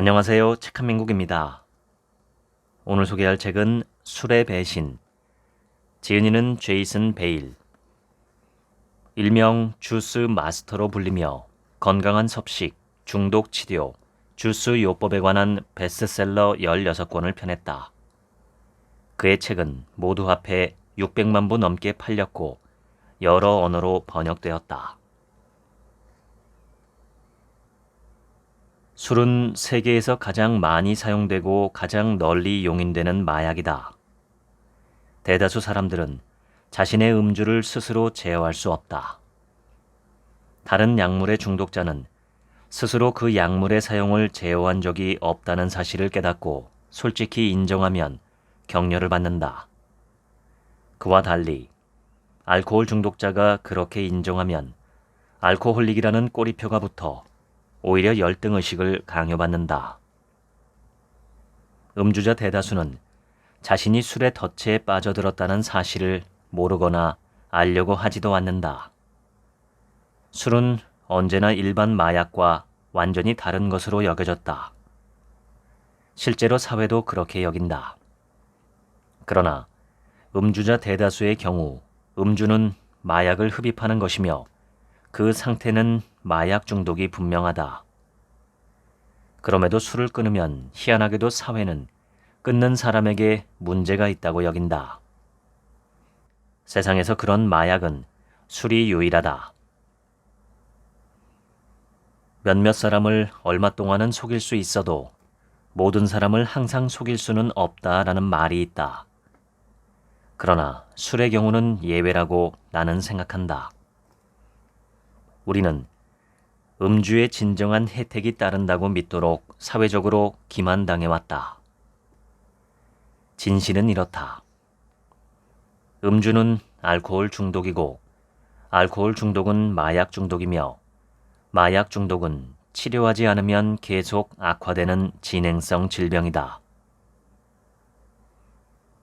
안녕하세요. 책한민국입니다. 오늘 소개할 책은 술의 배신. 지은이는 제이슨 베일. 일명 주스 마스터로 불리며 건강한 섭식, 중독 치료, 주스 요법에 관한 베스트셀러 16권을 펴냈다. 그의 책은 모두 합해 600만 부 넘게 팔렸고 여러 언어로 번역되었다. 술은 세계에서 가장 많이 사용되고 가장 널리 용인되는 마약이다. 대다수 사람들은 자신의 음주를 스스로 제어할 수 없다. 다른 약물의 중독자는 스스로 그 약물의 사용을 제어한 적이 없다는 사실을 깨닫고 솔직히 인정하면 격려를 받는다. 그와 달리 알코올 중독자가 그렇게 인정하면 알코올릭이라는 꼬리표가 붙어 오히려 열등의식을 강요받는다. 음주자 대다수는 자신이 술의 덫에 빠져들었다는 사실을 모르거나 알려고 하지도 않는다. 술은 언제나 일반 마약과 완전히 다른 것으로 여겨졌다. 실제로 사회도 그렇게 여긴다. 그러나 음주자 대다수의 경우 음주는 마약을 흡입하는 것이며 그 상태는 마약 중독이 분명하다. 그럼에도 술을 끊으면 희한하게도 사회는 끊는 사람에게 문제가 있다고 여긴다. 세상에서 그런 마약은 술이 유일하다. 몇몇 사람을 얼마 동안은 속일 수 있어도 모든 사람을 항상 속일 수는 없다라는 말이 있다. 그러나 술의 경우는 예외라고 나는 생각한다. 우리는 음주의 진정한 혜택이 따른다고 믿도록 사회적으로 기만당해왔다. 진실은 이렇다. 음주는 알코올 중독이고 알코올 중독은 마약 중독이며 마약 중독은 치료하지 않으면 계속 악화되는 진행성 질병이다.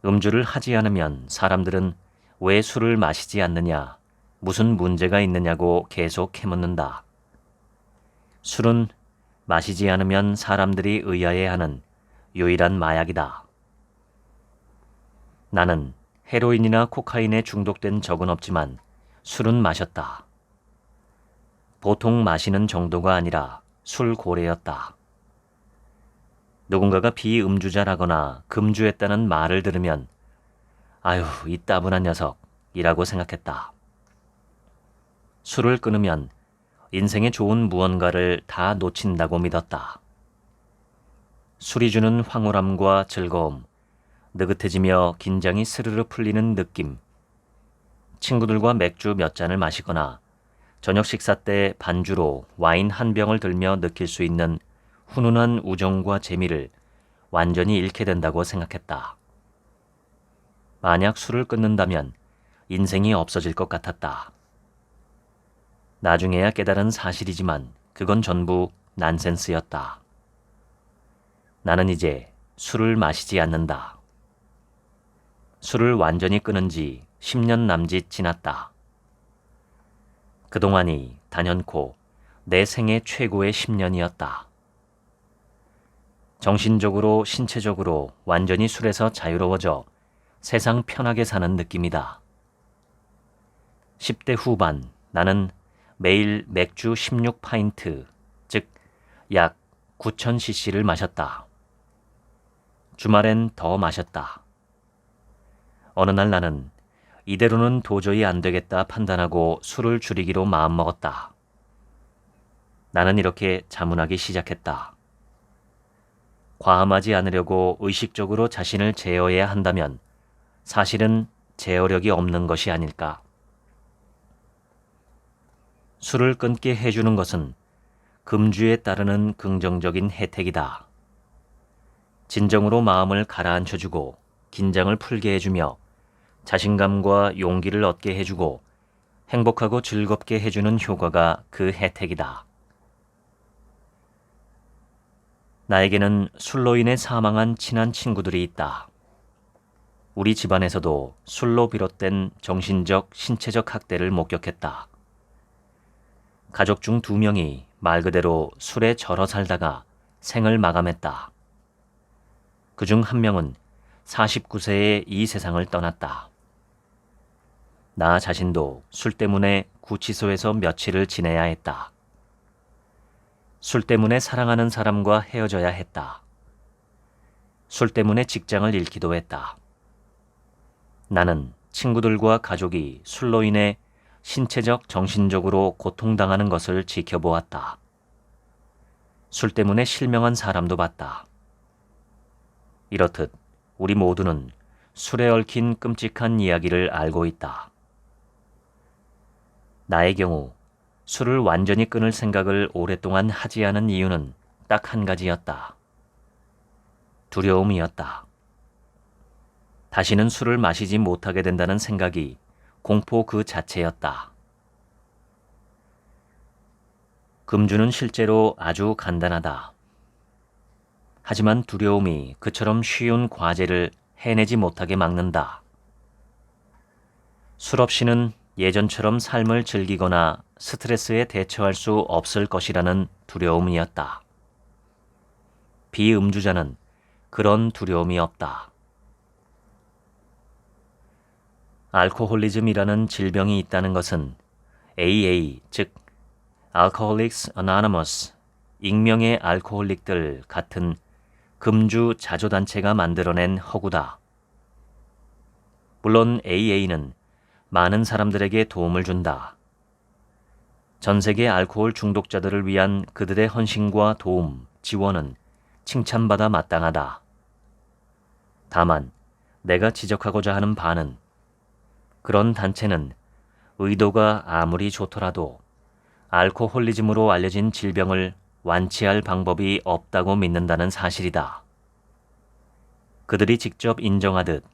음주를 하지 않으면 사람들은 왜 술을 마시지 않느냐, 무슨 문제가 있느냐고 계속 캐묻는다. 술은 마시지 않으면 사람들이 의아해하는 유일한 마약이다. 나는 헤로인이나 코카인에 중독된 적은 없지만 술은 마셨다. 보통 마시는 정도가 아니라 술고래였다. 누군가가 비음주자라거나 금주했다는 말을 들으면 아유, 이 따분한 녀석이라고 생각했다. 술을 끊으면 인생에 좋은 무언가를 다 놓친다고 믿었다. 술이 주는 황홀함과 즐거움, 느긋해지며 긴장이 스르르 풀리는 느낌, 친구들과 맥주 몇 잔을 마시거나 저녁 식사 때 반주로 와인 한 병을 들며 느낄 수 있는 훈훈한 우정과 재미를 완전히 잃게 된다고 생각했다. 만약 술을 끊는다면 인생이 없어질 것 같았다. 나중에야 깨달은 사실이지만 그건 전부 난센스였다. 나는 이제 술을 마시지 않는다. 술을 완전히 끊은 지 10년 남짓 지났다. 그동안이 단연코 내 생애 최고의 10년이었다. 정신적으로, 신체적으로 완전히 술에서 자유로워져 세상 편하게 사는 느낌이다. 10대 후반 나는 매일 맥주 16파인트, 즉 약 9,000cc를 마셨다. 주말엔 더 마셨다. 어느 날 나는 이대로는 도저히 안 되겠다 판단하고 술을 줄이기로 마음먹었다. 나는 이렇게 자문하기 시작했다. 과음하지 않으려고 의식적으로 자신을 제어해야 한다면 사실은 제어력이 없는 것이 아닐까. 술을 끊게 해주는 것은 금주에 따르는 긍정적인 혜택이다. 진정으로 마음을 가라앉혀주고 긴장을 풀게 해주며 자신감과 용기를 얻게 해주고 행복하고 즐겁게 해주는 효과가 그 혜택이다. 나에게는 술로 인해 사망한 친한 친구들이 있다. 우리 집안에서도 술로 비롯된 정신적, 신체적 학대를 목격했다. 가족 중 2명이 말 그대로 술에 절어 살다가 생을 마감했다. 그중 한 명은 49세에 이 세상을 떠났다. 나 자신도 술 때문에 구치소에서 며칠을 지내야 했다. 술 때문에 사랑하는 사람과 헤어져야 했다. 술 때문에 직장을 잃기도 했다. 나는 친구들과 가족이 술로 인해 신체적, 정신적으로 고통당하는 것을 지켜보았다. 술 때문에 실명한 사람도 봤다. 이렇듯 우리 모두는 술에 얽힌 끔찍한 이야기를 알고 있다. 나의 경우 술을 완전히 끊을 생각을 오랫동안 하지 않은 이유는 딱 한 가지였다. 두려움이었다. 다시는 술을 마시지 못하게 된다는 생각이 공포 그 자체였다. 금주는 실제로 아주 간단하다. 하지만 두려움이 그처럼 쉬운 과제를 해내지 못하게 막는다. 술 없이는 예전처럼 삶을 즐기거나 스트레스에 대처할 수 없을 것이라는 두려움이었다. 비음주자는 그런 두려움이 없다. 알코올리즘이라는 질병이 있다는 것은 AA, 즉 Alcoholics Anonymous, 익명의 알코올릭들 같은 금주 자조단체가 만들어낸 허구다. 물론 AA는 많은 사람들에게 도움을 준다. 전 세계 알코올 중독자들을 위한 그들의 헌신과 도움, 지원은 칭찬받아 마땅하다. 다만 내가 지적하고자 하는 바는 그런 단체는 의도가 아무리 좋더라도 알코올리즘으로 알려진 질병을 완치할 방법이 없다고 믿는다는 사실이다. 그들이 직접 인정하듯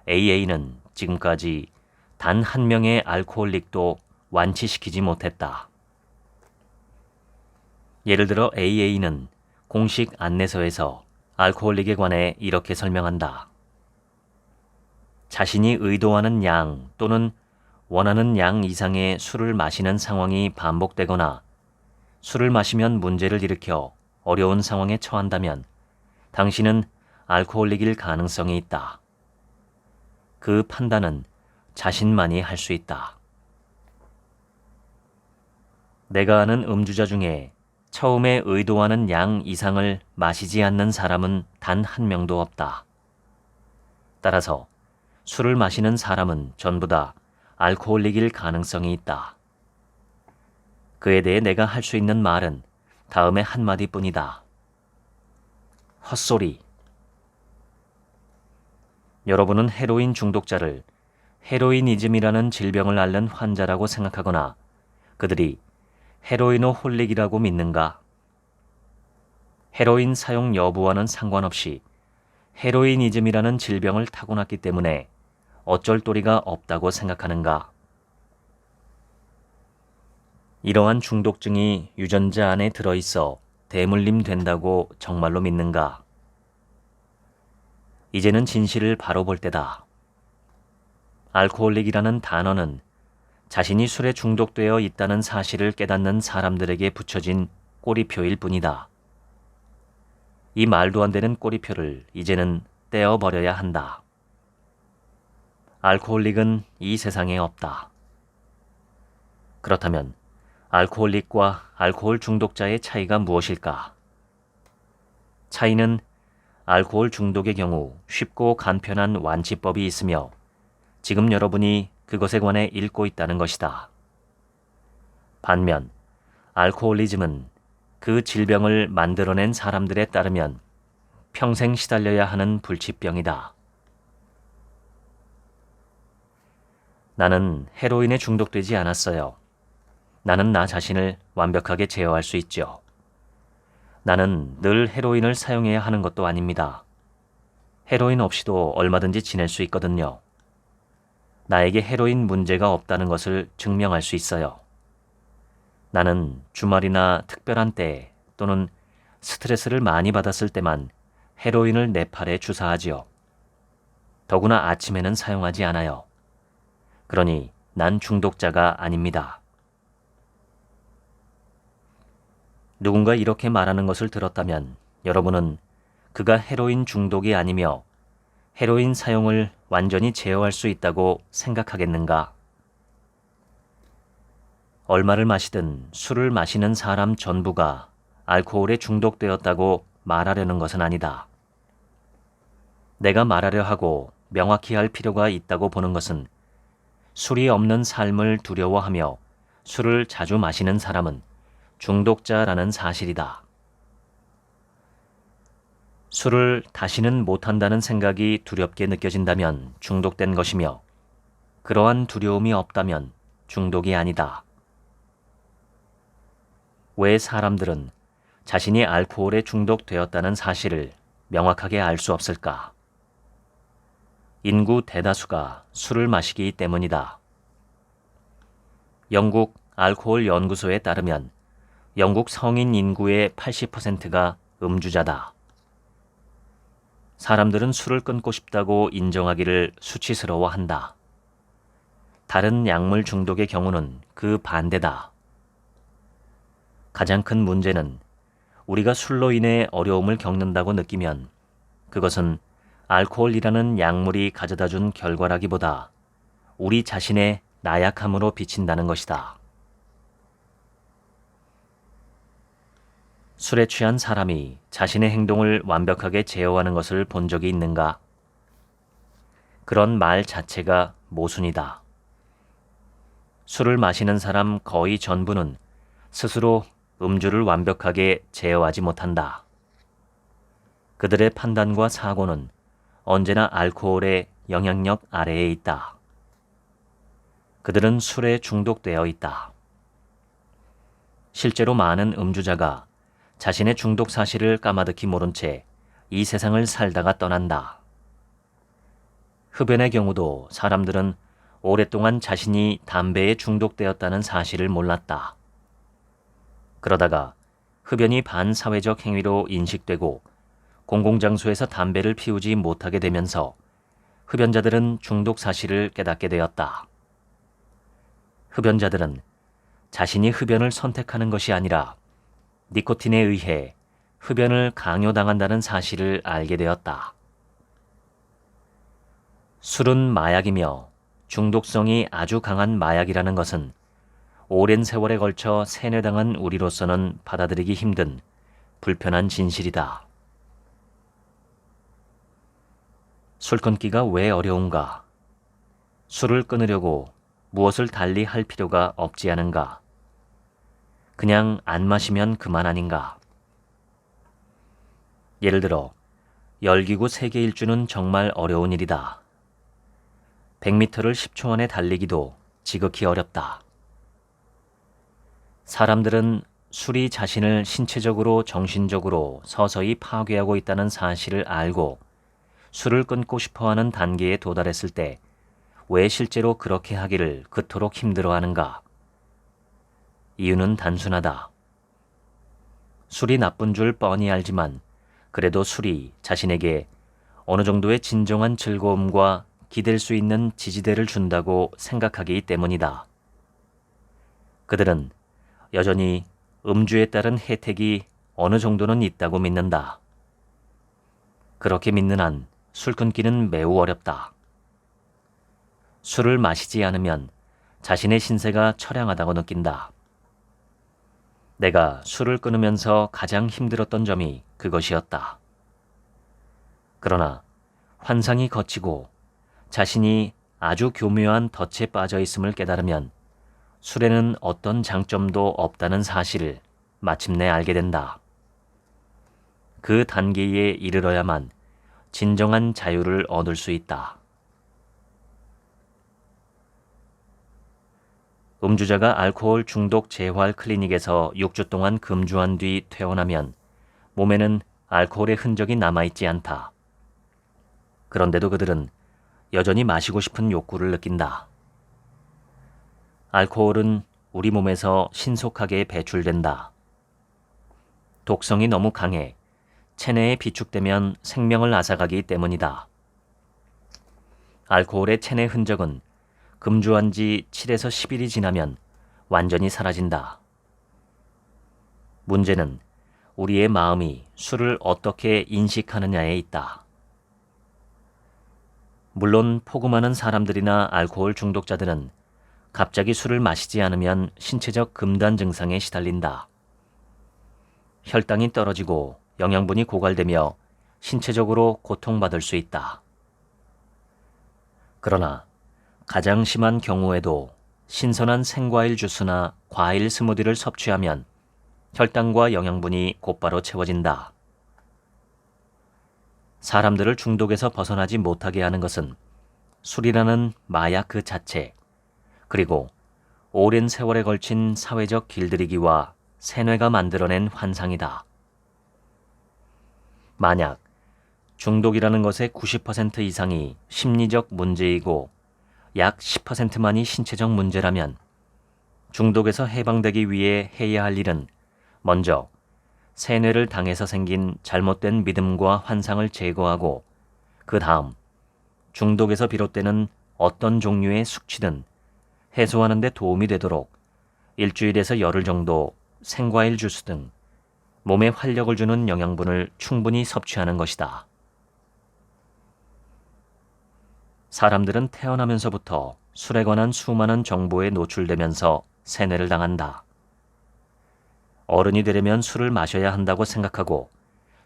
AA는 지금까지 단 한 명의 알코올릭도 완치시키지 못했다. 예를 들어 AA는 공식 안내서에서 알코올릭에 관해 이렇게 설명한다. 자신이 의도하는 양 또는 원하는 양 이상의 술을 마시는 상황이 반복되거나 술을 마시면 문제를 일으켜 어려운 상황에 처한다면 당신은 알코올릭일 가능성이 있다. 그 판단은 자신만이 할 수 있다. 내가 아는 음주자 중에 처음에 의도하는 양 이상을 마시지 않는 사람은 단 한 명도 없다. 따라서 술을 마시는 사람은 전부 다 알코올릭일 가능성이 있다. 그에 대해 내가 할 수 있는 말은 다음의 한마디뿐이다. 헛소리. 여러분은 헤로인 중독자를 헤로이니즘이라는 질병을 앓는 환자라고 생각하거나 그들이 헤로이노홀릭이라고 믿는가? 헤로인 사용 여부와는 상관없이 헤로이니즘이라는 질병을 타고났기 때문에 어쩔 도리가 없다고 생각하는가? 이러한 중독증이 유전자 안에 들어있어 대물림 된다고 정말로 믿는가? 이제는 진실을 바로 볼 때다. 알코올릭이라는 단어는 자신이 술에 중독되어 있다는 사실을 깨닫는 사람들에게 붙여진 꼬리표일 뿐이다. 이 말도 안 되는 꼬리표를 이제는 떼어버려야 한다. 알코올릭은 이 세상에 없다. 그렇다면 알코올릭과 알코올 중독자의 차이가 무엇일까? 차이는 알코올 중독의 경우 쉽고 간편한 완치법이 있으며 지금 여러분이 그것에 관해 읽고 있다는 것이다. 반면 알코올리즘은 그 질병을 만들어낸 사람들에 따르면 평생 시달려야 하는 불치병이다. 나는 헤로인에 중독되지 않았어요. 나는 나 자신을 완벽하게 제어할 수 있죠. 나는 늘 헤로인을 사용해야 하는 것도 아닙니다. 헤로인 없이도 얼마든지 지낼 수 있거든요. 나에게 헤로인 문제가 없다는 것을 증명할 수 있어요. 나는 주말이나 특별한 때 또는 스트레스를 많이 받았을 때만 헤로인을 내 팔에 주사하지요. 더구나 아침에는 사용하지 않아요. 그러니 난 중독자가 아닙니다. 누군가 이렇게 말하는 것을 들었다면 여러분은 그가 헤로인 중독이 아니며 헤로인 사용을 완전히 제어할 수 있다고 생각하겠는가? 얼마를 마시든 술을 마시는 사람 전부가 알코올에 중독되었다고 말하려는 것은 아니다. 내가 말하려 하고 명확히 할 필요가 있다고 보는 것은 술이 없는 삶을 두려워하며 술을 자주 마시는 사람은 중독자라는 사실이다. 술을 다시는 못한다는 생각이 두렵게 느껴진다면 중독된 것이며 그러한 두려움이 없다면 중독이 아니다. 왜 사람들은 자신이 알코올에 중독되었다는 사실을 명확하게 알 수 없을까? 인구 대다수가 술을 마시기 때문이다. 영국 알코올 연구소에 따르면 영국 성인 인구의 80%가 음주자다. 사람들은 술을 끊고 싶다고 인정하기를 수치스러워한다. 다른 약물 중독의 경우는 그 반대다. 가장 큰 문제는 우리가 술로 인해 어려움을 겪는다고 느끼면 그것은 알코올이라는 약물이 가져다 준 결과라기보다 우리 자신의 나약함으로 비친다는 것이다. 술에 취한 사람이 자신의 행동을 완벽하게 제어하는 것을 본 적이 있는가? 그런 말 자체가 모순이다. 술을 마시는 사람 거의 전부는 스스로 음주를 완벽하게 제어하지 못한다. 그들의 판단과 사고는 언제나 알코올의 영향력 아래에 있다. 그들은 술에 중독되어 있다. 실제로 많은 음주자가 자신의 중독 사실을 까마득히 모른 채 이 세상을 살다가 떠난다. 흡연의 경우도 사람들은 오랫동안 자신이 담배에 중독되었다는 사실을 몰랐다. 그러다가 흡연이 반사회적 행위로 인식되고 공공장소에서 담배를 피우지 못하게 되면서 흡연자들은 중독 사실을 깨닫게 되었다. 흡연자들은 자신이 흡연을 선택하는 것이 아니라 니코틴에 의해 흡연을 강요당한다는 사실을 알게 되었다. 술은 마약이며 중독성이 아주 강한 마약이라는 것은 오랜 세월에 걸쳐 세뇌당한 우리로서는 받아들이기 힘든 불편한 진실이다. 술 끊기가 왜 어려운가? 술을 끊으려고 무엇을 달리 할 필요가 없지 않은가? 그냥 안 마시면 그만 아닌가? 예를 들어 열기구 세계 일주는 정말 어려운 일이다. 100m를 10초 안에 달리기도 지극히 어렵다. 사람들은 술이 자신을 신체적으로 정신적으로 서서히 파괴하고 있다는 사실을 알고 술을 끊고 싶어하는 단계에 도달했을 때 왜 실제로 그렇게 하기를 그토록 힘들어하는가? 이유는 단순하다. 술이 나쁜 줄 뻔히 알지만 그래도 술이 자신에게 어느 정도의 진정한 즐거움과 기댈 수 있는 지지대를 준다고 생각하기 때문이다. 그들은 여전히 음주에 따른 혜택이 어느 정도는 있다고 믿는다. 그렇게 믿는 한 술 끊기는 매우 어렵다. 술을 마시지 않으면 자신의 신세가 처량하다고 느낀다. 내가 술을 끊으면서 가장 힘들었던 점이 그것이었다. 그러나 환상이 거치고 자신이 아주 교묘한 덫에 빠져 있음을 깨달으면 술에는 어떤 장점도 없다는 사실을 마침내 알게 된다. 그 단계에 이르러야만 진정한 자유를 얻을 수 있다. 음주자가 알코올 중독 재활 클리닉에서 6주 동안 금주한 뒤 퇴원하면 몸에는 알코올의 흔적이 남아있지 않다. 그런데도 그들은 여전히 마시고 싶은 욕구를 느낀다. 알코올은 우리 몸에서 신속하게 배출된다. 독성이 너무 강해 체내에 비축되면 생명을 앗아가기 때문이다. 알코올의 체내 흔적은 금주한 지 7에서 10일이 지나면 완전히 사라진다. 문제는 우리의 마음이 술을 어떻게 인식하느냐에 있다. 물론 포그 많은 사람들이나 알코올 중독자들은 갑자기 술을 마시지 않으면 신체적 금단 증상에 시달린다. 혈당이 떨어지고 영양분이 고갈되며 신체적으로 고통받을 수 있다. 그러나 가장 심한 경우에도 신선한 생과일 주스나 과일 스무디를 섭취하면 혈당과 영양분이 곧바로 채워진다. 사람들을 중독에서 벗어나지 못하게 하는 것은 술이라는 마약 그 자체, 그리고 오랜 세월에 걸친 사회적 길들이기와 세뇌가 만들어낸 환상이다. 만약 중독이라는 것의 90% 이상이 심리적 문제이고 약 10%만이 신체적 문제라면 중독에서 해방되기 위해 해야 할 일은 먼저 세뇌를 당해서 생긴 잘못된 믿음과 환상을 제거하고 그 다음 중독에서 비롯되는 어떤 종류의 숙취든 해소하는 데 도움이 되도록 일주일에서 열흘 정도 생과일 주스 등 몸에 활력을 주는 영양분을 충분히 섭취하는 것이다. 사람들은 태어나면서부터 술에 관한 수많은 정보에 노출되면서 세뇌를 당한다. 어른이 되려면 술을 마셔야 한다고 생각하고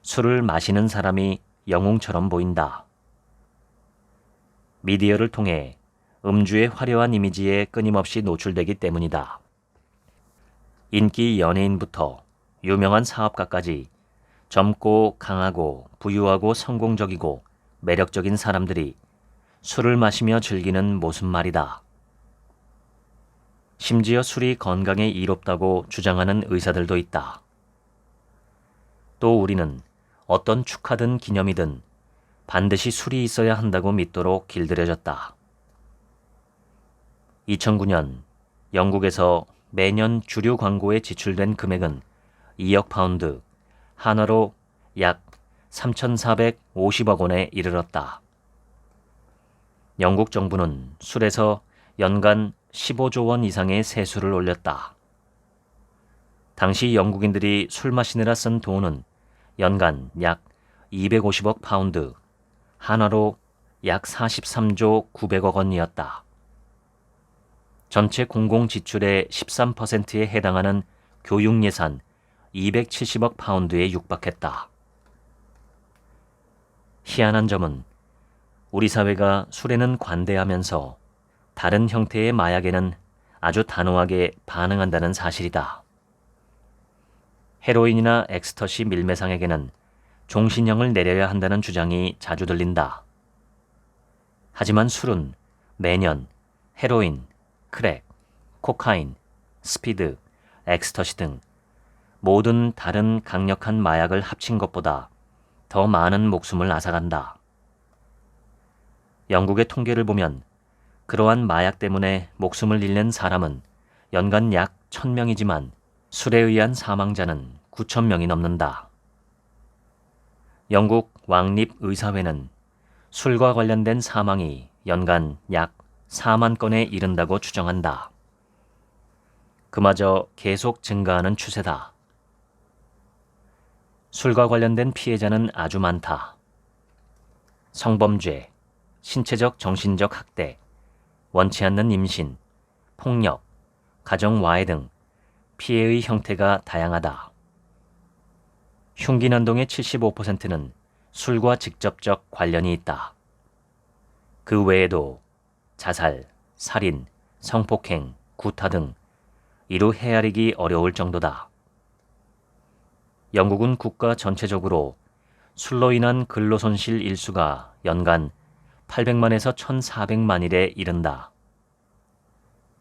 술을 마시는 사람이 영웅처럼 보인다. 미디어를 통해 음주의 화려한 이미지에 끊임없이 노출되기 때문이다. 인기 연예인부터 유명한 사업가까지 젊고 강하고 부유하고 성공적이고 매력적인 사람들이 술을 마시며 즐기는 모습 말이다. 심지어 술이 건강에 이롭다고 주장하는 의사들도 있다. 또 우리는 어떤 축하든 기념이든 반드시 술이 있어야 한다고 믿도록 길들여졌다. 2009년 영국에서 매년 주류 광고에 지출된 금액은 2억 파운드, 한화로 약 3,450억 원에 이르렀다. 영국 정부는 술에서 연간 15조 원 이상의 세수를 올렸다. 당시 영국인들이 술 마시느라 쓴 돈은 연간 약 250억 파운드, 한화로 약 43조 900억 원이었다. 전체 공공지출의 13%에 해당하는 교육 예산 270억 파운드에 육박했다. 희한한 점은 우리 사회가 술에는 관대하면서 다른 형태의 마약에는 아주 단호하게 반응한다는 사실이다. 헤로인이나 엑스터시 밀매상에게는 종신형을 내려야 한다는 주장이 자주 들린다. 하지만 술은 매년 헤로인, 크랙, 코카인, 스피드, 엑스터시 등 모든 다른 강력한 마약을 합친 것보다 더 많은 목숨을 앗아간다. 영국의 통계를 보면 그러한 마약 때문에 목숨을 잃는 사람은 연간 약 1,000명이지만 술에 의한 사망자는 9,000명이 넘는다. 영국 왕립의사회는 술과 관련된 사망이 연간 약 4만 건에 이른다고 추정한다. 그마저 계속 증가하는 추세다. 술과 관련된 피해자는 아주 많다. 성범죄, 신체적 정신적 학대, 원치 않는 임신, 폭력, 가정와해 등 피해의 형태가 다양하다. 흉기 난동의 75%는 술과 직접적 관련이 있다. 그 외에도 자살, 살인, 성폭행, 구타 등 이루 헤아리기 어려울 정도다. 영국은 국가 전체적으로 술로 인한 근로손실 일수가 연간 800만에서 1,400만일에 이른다.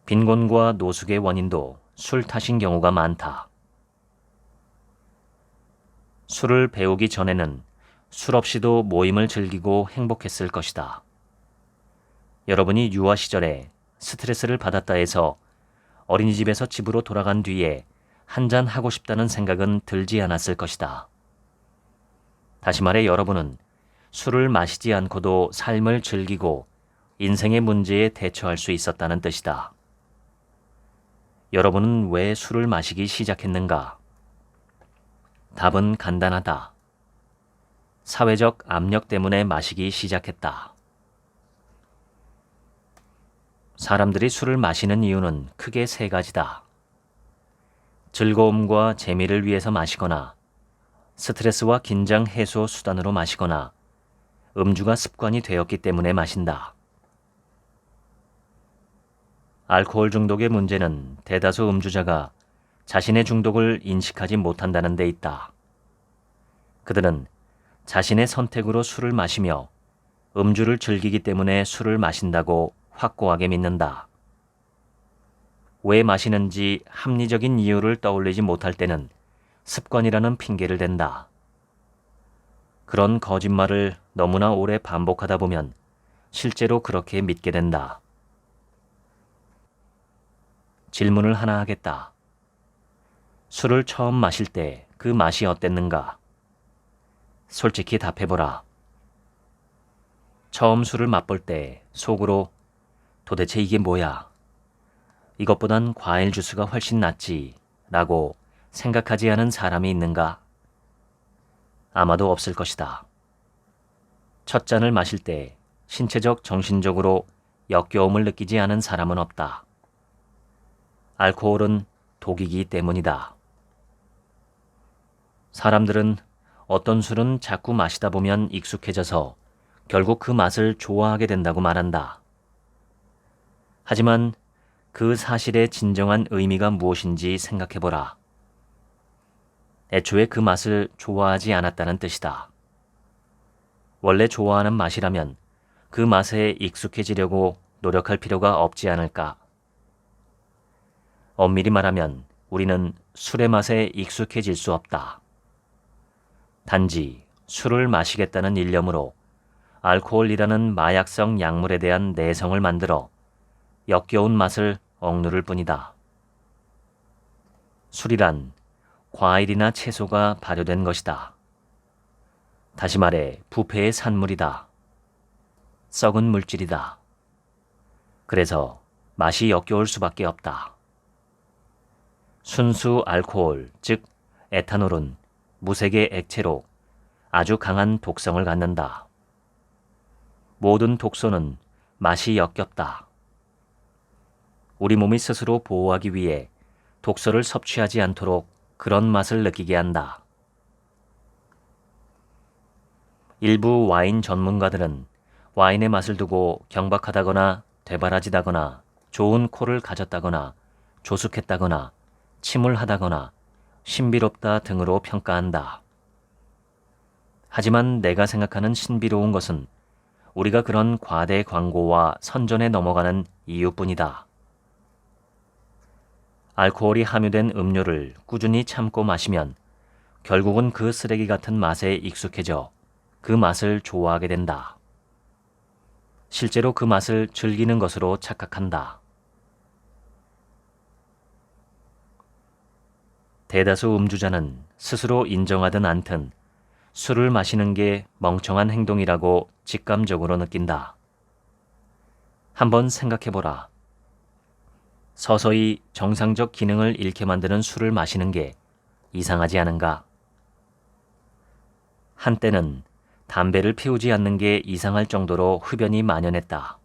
빈곤과 노숙의 원인도 술 탓인 경우가 많다. 술을 배우기 전에는 술 없이도 모임을 즐기고 행복했을 것이다. 여러분이 유아 시절에 스트레스를 받았다 해서 어린이집에서 집으로 돌아간 뒤에 한잔 하고 싶다는 생각은 들지 않았을 것이다. 다시 말해 여러분은 술을 마시지 않고도 삶을 즐기고 인생의 문제에 대처할 수 있었다는 뜻이다. 여러분은 왜 술을 마시기 시작했는가? 답은 간단하다. 사회적 압력 때문에 마시기 시작했다. 사람들이 술을 마시는 이유는 크게 세 가지다. 즐거움과 재미를 위해서 마시거나, 스트레스와 긴장 해소 수단으로 마시거나, 음주가 습관이 되었기 때문에 마신다. 알코올 중독의 문제는 대다수 음주자가 자신의 중독을 인식하지 못한다는 데 있다. 그들은 자신의 선택으로 술을 마시며 음주를 즐기기 때문에 술을 마신다고 확고하게 믿는다. 왜 마시는지 합리적인 이유를 떠올리지 못할 때는 습관이라는 핑계를 댄다. 그런 거짓말을 너무나 오래 반복하다 보면 실제로 그렇게 믿게 된다. 질문을 하나 하겠다. 술을 처음 마실 때 그 맛이 어땠는가? 솔직히 답해보라. 처음 술을 맛볼 때 속으로 도대체 이게 뭐야? 이것보단 과일 주스가 훨씬 낫지 라고 생각하지 않은 사람이 있는가? 아마도 없을 것이다. 첫 잔을 마실 때 신체적, 정신적으로 역겨움을 느끼지 않은 사람은 없다. 알코올은 독이기 때문이다. 사람들은 어떤 술은 자꾸 마시다 보면 익숙해져서 결국 그 맛을 좋아하게 된다고 말한다. 하지만 그 사실의 진정한 의미가 무엇인지 생각해보라. 애초에 그 맛을 좋아하지 않았다는 뜻이다. 원래 좋아하는 맛이라면 그 맛에 익숙해지려고 노력할 필요가 없지 않을까? 엄밀히 말하면 우리는 술의 맛에 익숙해질 수 없다. 단지 술을 마시겠다는 일념으로 알코올이라는 마약성 약물에 대한 내성을 만들어 역겨운 맛을 억누를 뿐이다. 술이란 과일이나 채소가 발효된 것이다. 다시 말해 부패의 산물이다. 썩은 물질이다. 그래서 맛이 역겨울 수밖에 없다. 순수 알코올, 즉 에탄올은 무색의 액체로 아주 강한 독성을 갖는다. 모든 독소는 맛이 역겹다. 우리 몸이 스스로 보호하기 위해 독소를 섭취하지 않도록 그런 맛을 느끼게 한다. 일부 와인 전문가들은 와인의 맛을 두고 경박하다거나 되바라지다거나 좋은 코를 가졌다거나 조숙했다거나 침울하다거나 신비롭다 등으로 평가한다. 하지만 내가 생각하는 신비로운 것은 우리가 그런 과대 광고와 선전에 넘어가는 이유뿐이다. 알코올이 함유된 음료를 꾸준히 참고 마시면 결국은 그 쓰레기 같은 맛에 익숙해져 그 맛을 좋아하게 된다. 실제로 그 맛을 즐기는 것으로 착각한다. 대다수 음주자는 스스로 인정하든 않든 술을 마시는 게 멍청한 행동이라고 직감적으로 느낀다. 한번 생각해보라. 서서히 정상적 기능을 잃게 만드는 술을 마시는 게 이상하지 않은가? 한때는 담배를 피우지 않는 게 이상할 정도로 흡연이 만연했다.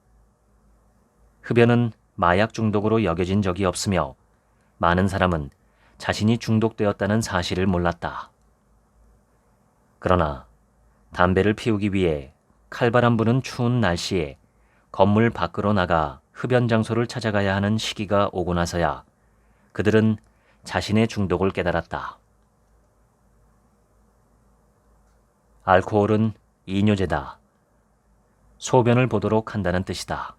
흡연은 마약 중독으로 여겨진 적이 없으며 많은 사람은 자신이 중독되었다는 사실을 몰랐다. 그러나 담배를 피우기 위해 칼바람 부는 추운 날씨에 건물 밖으로 나가 흡연 장소를 찾아가야 하는 시기가 오고 나서야 그들은 자신의 중독을 깨달았다. 알코올은 이뇨제다. 소변을 보도록 한다는 뜻이다.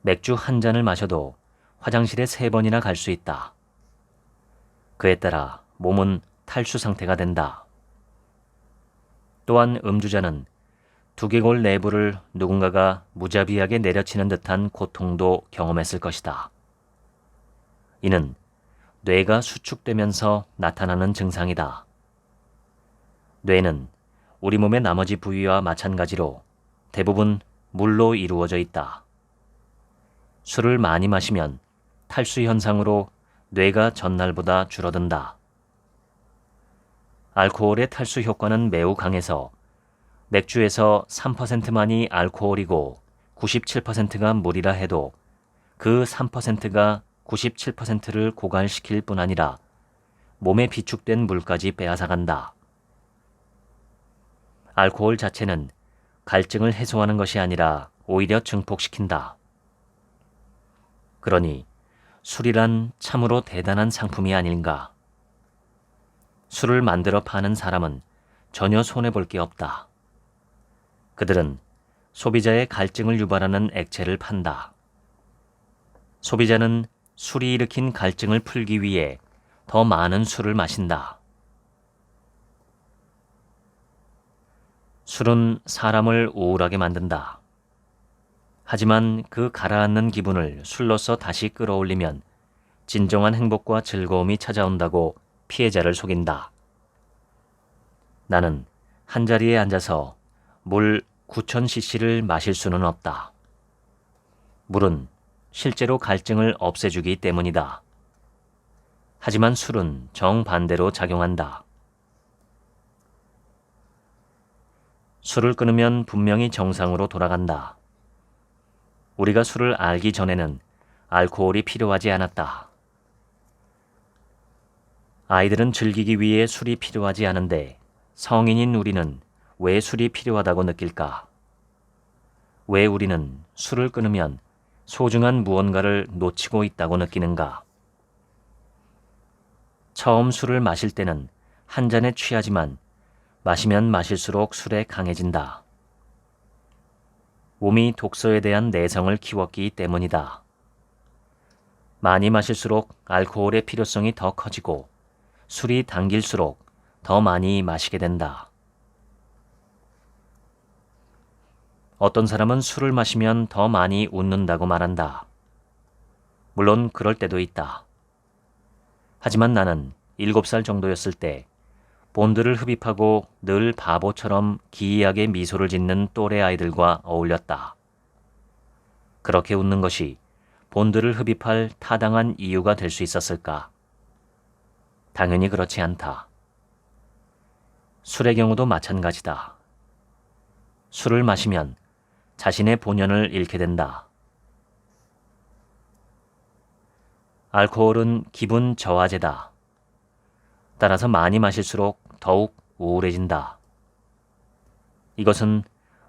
맥주 한 잔을 마셔도 화장실에 3번이나 갈 수 있다. 그에 따라 몸은 탈수 상태가 된다. 또한 음주자는 두개골 내부를 누군가가 무자비하게 내려치는 듯한 고통도 경험했을 것이다. 이는 뇌가 수축되면서 나타나는 증상이다. 뇌는 우리 몸의 나머지 부위와 마찬가지로 대부분 물로 이루어져 있다. 술을 많이 마시면 탈수 현상으로 뇌가 전날보다 줄어든다. 알코올의 탈수 효과는 매우 강해서 맥주에서 3%만이 알코올이고 97%가 물이라 해도 그 3%가 97%를 고갈시킬 뿐 아니라 몸에 비축된 물까지 빼앗아간다. 알코올 자체는 갈증을 해소하는 것이 아니라 오히려 증폭시킨다. 그러니 술이란 참으로 대단한 상품이 아닌가. 술을 만들어 파는 사람은 전혀 손해볼 게 없다. 그들은 소비자의 갈증을 유발하는 액체를 판다. 소비자는 술이 일으킨 갈증을 풀기 위해 더 많은 술을 마신다. 술은 사람을 우울하게 만든다. 하지만 그 가라앉는 기분을 술로서 다시 끌어올리면 진정한 행복과 즐거움이 찾아온다고 피해자를 속인다. 나는 한자리에 앉아서 물 9,000cc를 마실 수는 없다. 물은 실제로 갈증을 없애주기 때문이다. 하지만 술은 정반대로 작용한다. 술을 끊으면 분명히 정상으로 돌아간다. 우리가 술을 알기 전에는 알코올이 필요하지 않았다. 아이들은 즐기기 위해 술이 필요하지 않은데 성인인 우리는 왜 술이 필요하다고 느낄까? 왜 우리는 술을 끊으면 소중한 무언가를 놓치고 있다고 느끼는가? 처음 술을 마실 때는 한 잔에 취하지만 마시면 마실수록 술에 강해진다. 몸이 독소에 대한 내성을 키웠기 때문이다. 많이 마실수록 알코올의 필요성이 더 커지고 술이 당길수록 더 많이 마시게 된다. 어떤 사람은 술을 마시면 더 많이 웃는다고 말한다. 물론 그럴 때도 있다. 하지만 나는 7살 정도였을 때 본드를 흡입하고 늘 바보처럼 기이하게 미소를 짓는 또래 아이들과 어울렸다. 그렇게 웃는 것이 본드를 흡입할 타당한 이유가 될 수 있었을까? 당연히 그렇지 않다. 술의 경우도 마찬가지다. 술을 마시면 자신의 본연을 잃게 된다. 알코올은 기분 저하제다. 따라서 많이 마실수록 더욱 우울해진다. 이것은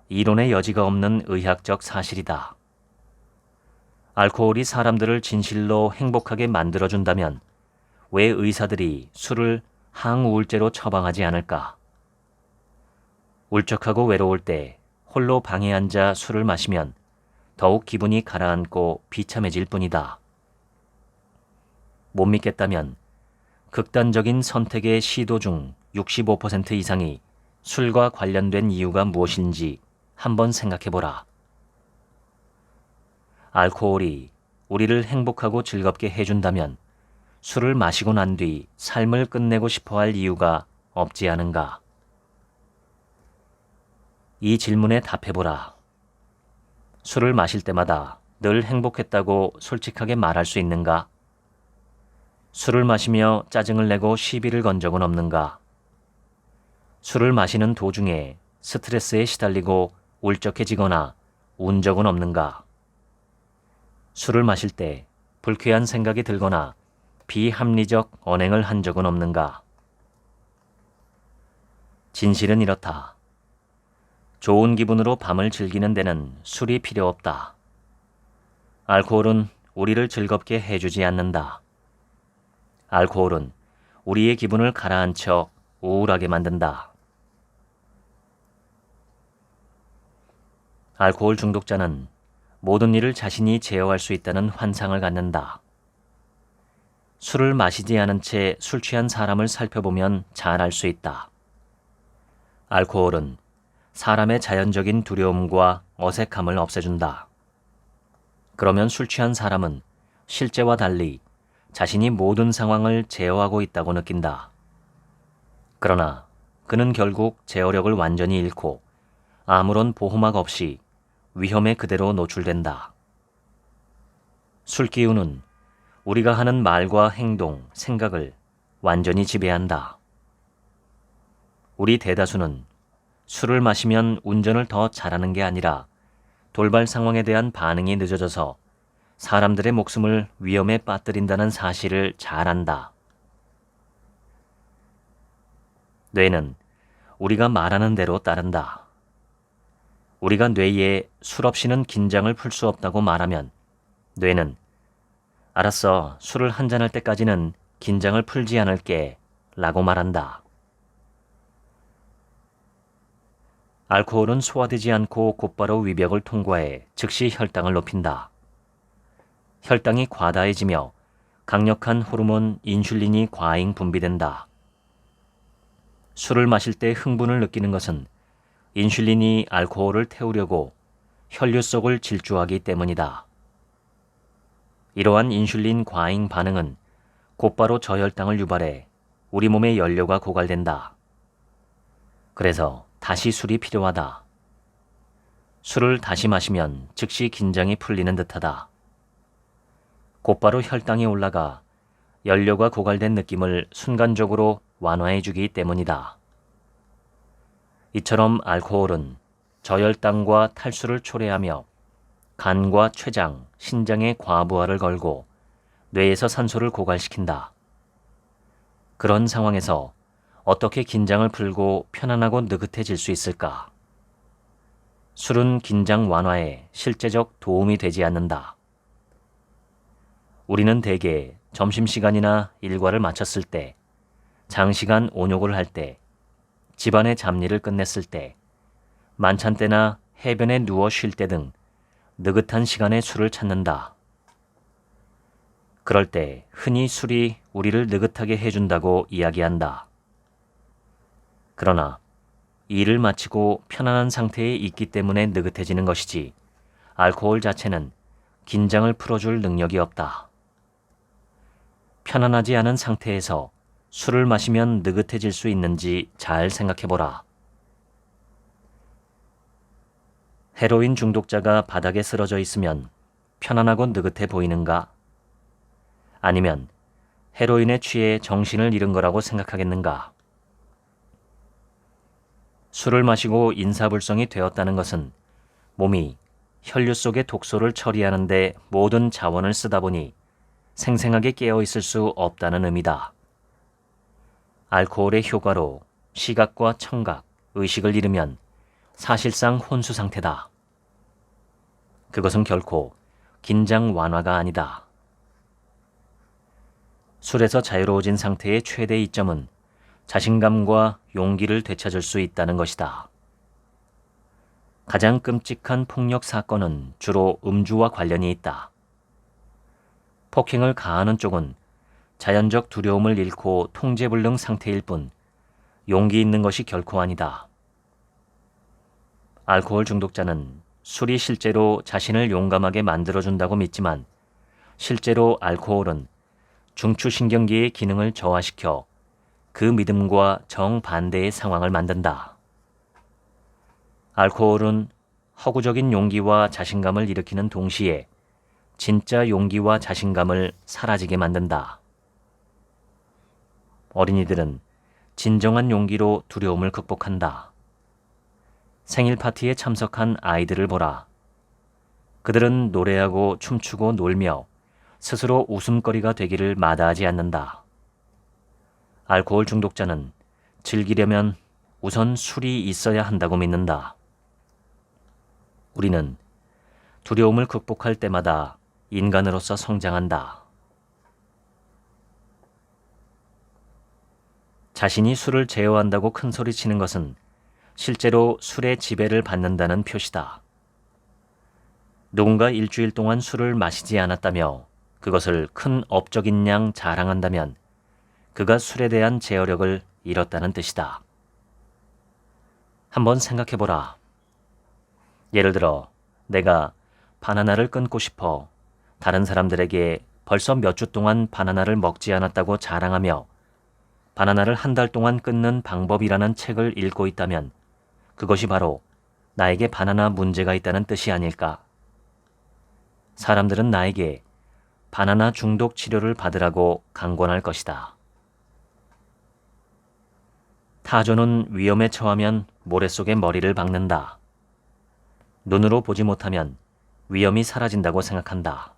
이론의 여지가 없는 의학적 사실이다. 알코올이 사람들을 진실로 행복하게 만들어준다면 왜 의사들이 술을 항우울제로 처방하지 않을까? 울적하고 외로울 때 홀로 방에 앉아 술을 마시면 더욱 기분이 가라앉고 비참해질 뿐이다. 못 믿겠다면 극단적인 선택의 시도 중 65% 이상이 술과 관련된 이유가 무엇인지 한번 생각해보라. 알코올이 우리를 행복하고 즐겁게 해준다면 술을 마시고 난 뒤 삶을 끝내고 싶어 할 이유가 없지 않은가? 이 질문에 답해보라. 술을 마실 때마다 늘 행복했다고 솔직하게 말할 수 있는가? 술을 마시며 짜증을 내고 시비를 건 적은 없는가? 술을 마시는 도중에 스트레스에 시달리고 울적해지거나 운 적은 없는가? 술을 마실 때 불쾌한 생각이 들거나 비합리적 언행을 한 적은 없는가? 진실은 이렇다. 좋은 기분으로 밤을 즐기는 데는 술이 필요 없다. 알코올은 우리를 즐겁게 해주지 않는다. 알코올은 우리의 기분을 가라앉혀 우울하게 만든다. 알코올 중독자는 모든 일을 자신이 제어할 수 있다는 환상을 갖는다. 술을 마시지 않은 채 술 취한 사람을 살펴보면 잘 알 수 있다. 알코올은 사람의 자연적인 두려움과 어색함을 없애준다. 그러면 술 취한 사람은 실제와 달리 자신이 모든 상황을 제어하고 있다고 느낀다. 그러나 그는 결국 제어력을 완전히 잃고 아무런 보호막 없이 위험에 그대로 노출된다. 술기운은 우리가 하는 말과 행동, 생각을 완전히 지배한다. 우리 대다수는 술을 마시면 운전을 더 잘하는 게 아니라 돌발 상황에 대한 반응이 늦어져서 사람들의 목숨을 위험에 빠뜨린다는 사실을 잘 안다. 뇌는 우리가 말하는 대로 따른다. 우리가 뇌에 술 없이는 긴장을 풀 수 없다고 말하면 뇌는 알았어, 술을 한잔할 때까지는 긴장을 풀지 않을게 라고 말한다. 알코올은 소화되지 않고 곧바로 위벽을 통과해 즉시 혈당을 높인다. 혈당이 과다해지며 강력한 호르몬 인슐린이 과잉 분비된다. 술을 마실 때 흥분을 느끼는 것은 인슐린이 알코올을 태우려고 혈류 속을 질주하기 때문이다. 이러한 인슐린 과잉 반응은 곧바로 저혈당을 유발해 우리 몸의 연료가 고갈된다. 그래서 다시 술이 필요하다. 술을 다시 마시면 즉시 긴장이 풀리는 듯하다. 곧바로 혈당이 올라가 연료가 고갈된 느낌을 순간적으로 완화해주기 때문이다. 이처럼 알코올은 저혈당과 탈수를 초래하며 간과 췌장, 신장에 과부하를 걸고 뇌에서 산소를 고갈시킨다. 그런 상황에서 어떻게 긴장을 풀고 편안하고 느긋해질 수 있을까? 술은 긴장 완화에 실제적 도움이 되지 않는다. 우리는 대개 점심시간이나 일과를 마쳤을 때, 장시간 온욕을 할 때, 집안의 잡일을 끝냈을 때, 만찬 때나 해변에 누워 쉴 때 등 느긋한 시간에 술을 찾는다. 그럴 때 흔히 술이 우리를 느긋하게 해준다고 이야기한다. 그러나 일을 마치고 편안한 상태에 있기 때문에 느긋해지는 것이지 알코올 자체는 긴장을 풀어줄 능력이 없다. 편안하지 않은 상태에서 술을 마시면 느긋해질 수 있는지 잘 생각해보라. 헤로인 중독자가 바닥에 쓰러져 있으면 편안하고 느긋해 보이는가? 아니면 헤로인에 취해 정신을 잃은 거라고 생각하겠는가? 술을 마시고 인사불성이 되었다는 것은 몸이 혈류 속의 독소를 처리하는 데 모든 자원을 쓰다 보니 생생하게 깨어 있을 수 없다는 의미다. 알코올의 효과로 시각과 청각, 의식을 잃으면 사실상 혼수 상태다. 그것은 결코 긴장 완화가 아니다. 술에서 자유로워진 상태의 최대 이점은 자신감과 용기를 되찾을 수 있다는 것이다. 가장 끔찍한 폭력 사건은 주로 음주와 관련이 있다. 폭행을 가하는 쪽은 자연적 두려움을 잃고 통제불능 상태일 뿐 용기 있는 것이 결코 아니다. 알코올 중독자는 술이 실제로 자신을 용감하게 만들어준다고 믿지만 실제로 알코올은 중추신경계의 기능을 저하시켜 그 믿음과 정반대의 상황을 만든다. 알코올은 허구적인 용기와 자신감을 일으키는 동시에 진짜 용기와 자신감을 사라지게 만든다. 어린이들은 진정한 용기로 두려움을 극복한다. 생일 파티에 참석한 아이들을 보라. 그들은 노래하고 춤추고 놀며 스스로 웃음거리가 되기를 마다하지 않는다. 알코올 중독자는 즐기려면 우선 술이 있어야 한다고 믿는다. 우리는 두려움을 극복할 때마다 인간으로서 성장한다. 자신이 술을 제어한다고 큰소리치는 것은 실제로 술의 지배를 받는다는 표시다. 누군가 일주일 동안 술을 마시지 않았다며 그것을 큰 업적인 양 자랑한다면 그가 술에 대한 제어력을 잃었다는 뜻이다. 한번 생각해보라. 예를 들어 내가 바나나를 끊고 싶어 다른 사람들에게 벌써 몇 주 동안 바나나를 먹지 않았다고 자랑하며 바나나를 한 달 동안 끊는 방법이라는 책을 읽고 있다면 그것이 바로 나에게 바나나 문제가 있다는 뜻이 아닐까? 사람들은 나에게 바나나 중독 치료를 받으라고 강권할 것이다. 타조는 위험에 처하면 모래 속에 머리를 박는다. 눈으로 보지 못하면 위험이 사라진다고 생각한다.